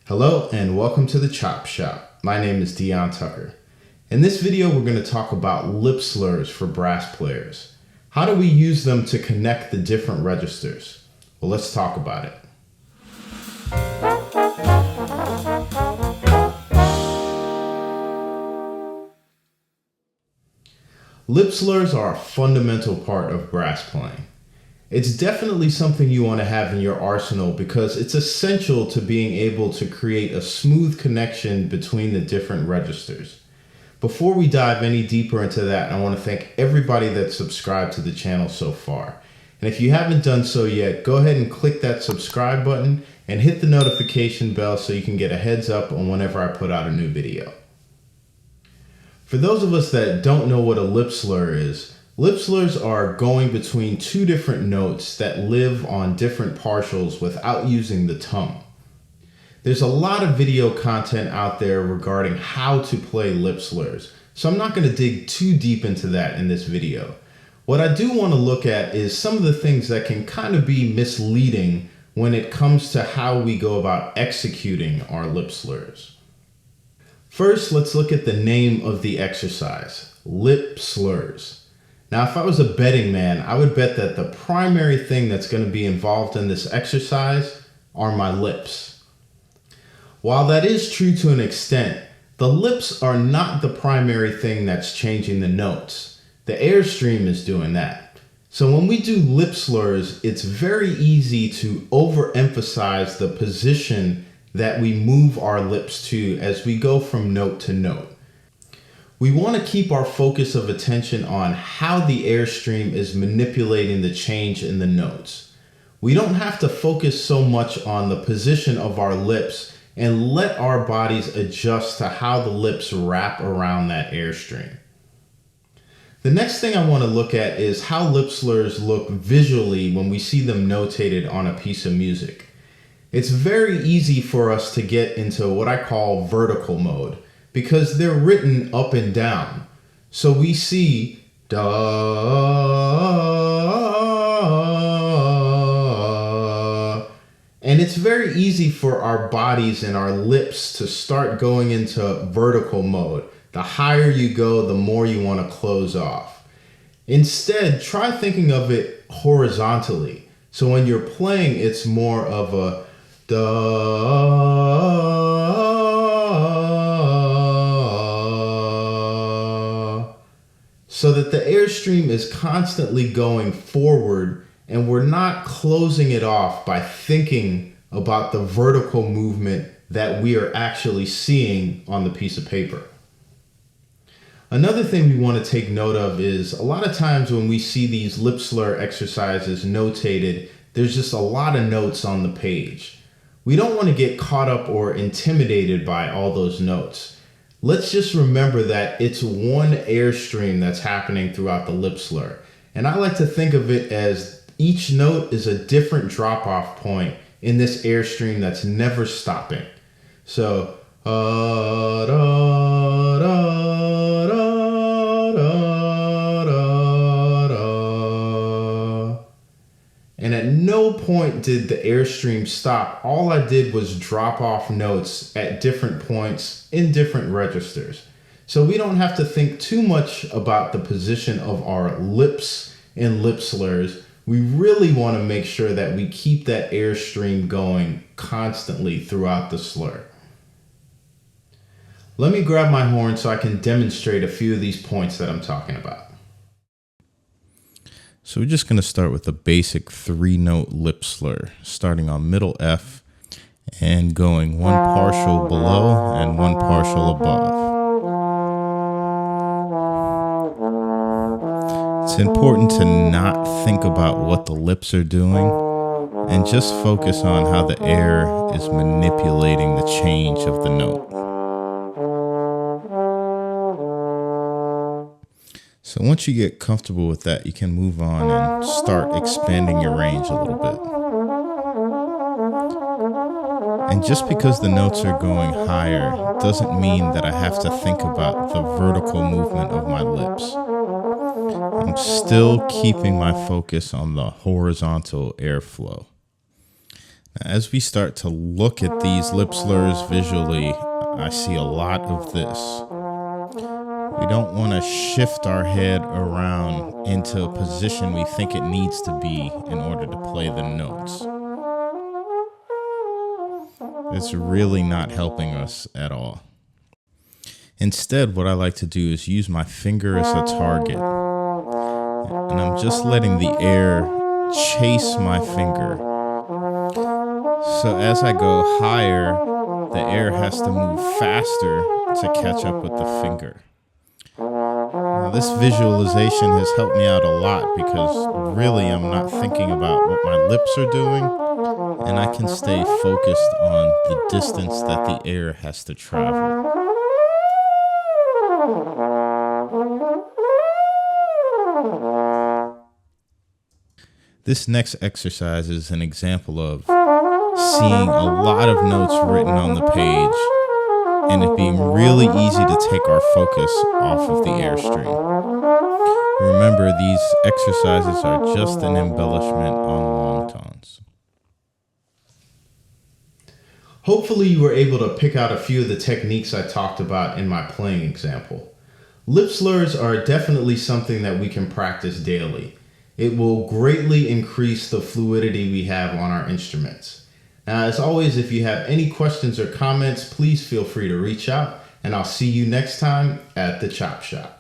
Hello and welcome to the Chop Shop. My name is Dion Tucker. In this video, we're going to talk about lip slurs for brass players. How do we use them to connect the different registers? Well, let's talk about it. Lip slurs are a fundamental part of brass playing. It's definitely something you want to have in your arsenal because it's essential to being able to create a smooth connection between the different registers. Before we dive any deeper into that, I want to thank everybody that's subscribed to the channel so far. And if you haven't done so yet, go ahead and click that subscribe button and hit the notification bell so you can get a heads up on whenever I put out a new video. For those of us that don't know what a lip slur is, lip slurs are going between two different notes that live on different partials without using the tongue. There's a lot of video content out there regarding how to play lip slurs, so I'm not going to dig too deep into that in this video. What I do want to look at is some of the things that can kind of be misleading when it comes to how we go about executing our lip slurs. First, let's look at the name of the exercise, lip slurs. Now, if I was a betting man, I would bet that the primary thing that's going to be involved in this exercise are my lips. While that is true to an extent, the lips are not the primary thing that's changing the notes. The airstream is doing that. So when we do lip slurs, it's very easy to overemphasize the position that we move our lips to as we go from note to note. We want to keep our focus of attention on how the airstream is manipulating the change in the notes. We don't have to focus so much on the position of our lips and let our bodies adjust to how the lips wrap around that airstream. The next thing I want to look at is how lip slurs look visually when we see them notated on a piece of music. It's very easy for us to get into what I call vertical mode, because they're written up and down. So we see da, and it's very easy for our bodies and our lips to start going into vertical mode. The higher you go, the more you want to close off. Instead, try thinking of it horizontally. So when you're playing, it's more of a da, so that the airstream is constantly going forward and we're not closing it off by thinking about the vertical movement that we are actually seeing on the piece of paper. Another thing we want to take note of is a lot of times when we see these lip slur exercises notated, there's just a lot of notes on the page. We don't want to get caught up or intimidated by all those notes. Let's just remember that it's one airstream that's happening throughout the lip slur. And I like to think of it as each note is a different drop-off point in this airstream that's never stopping. So, and at no point did the airstream stop. All I did was drop off notes at different points in different registers. So we don't have to think too much about the position of our lips in lip slurs. We really want to make sure that we keep that airstream going constantly throughout the slur. Let me grab my horn so I can demonstrate a few of these points that I'm talking about. So we're just going to start with a basic 3-note lip slur, starting on middle F and going one partial below and one partial above. It's important to not think about what the lips are doing and just focus on how the air is manipulating the change of the note. So once you get comfortable with that, you can move on and start expanding your range a little bit. And just because the notes are going higher doesn't mean that I have to think about the vertical movement of my lips. I'm still keeping my focus on the horizontal airflow. As we start to look at these lip slurs visually, I see a lot of this. We don't want to shift our head around into a position we think it needs to be in order to play the notes. It's really not helping us at all. Instead, what I like to do is use my finger as a target. And I'm just letting the air chase my finger. So as I go higher, the air has to move faster to catch up with the finger. Now, this visualization has helped me out a lot because really I'm not thinking about what my lips are doing, and I can stay focused on the distance that the air has to travel. This next exercise is an example of seeing a lot of notes written on the page and it being really easy to take our focus off of the airstream. Remember, these exercises are just an embellishment on long tones. Hopefully you were able to pick out a few of the techniques I talked about in my playing example. Lip slurs are definitely something that we can practice daily. It will greatly increase the fluidity we have on our instruments. Now, as always, if you have any questions or comments, please feel free to reach out, and I'll see you next time at the Chop Shop.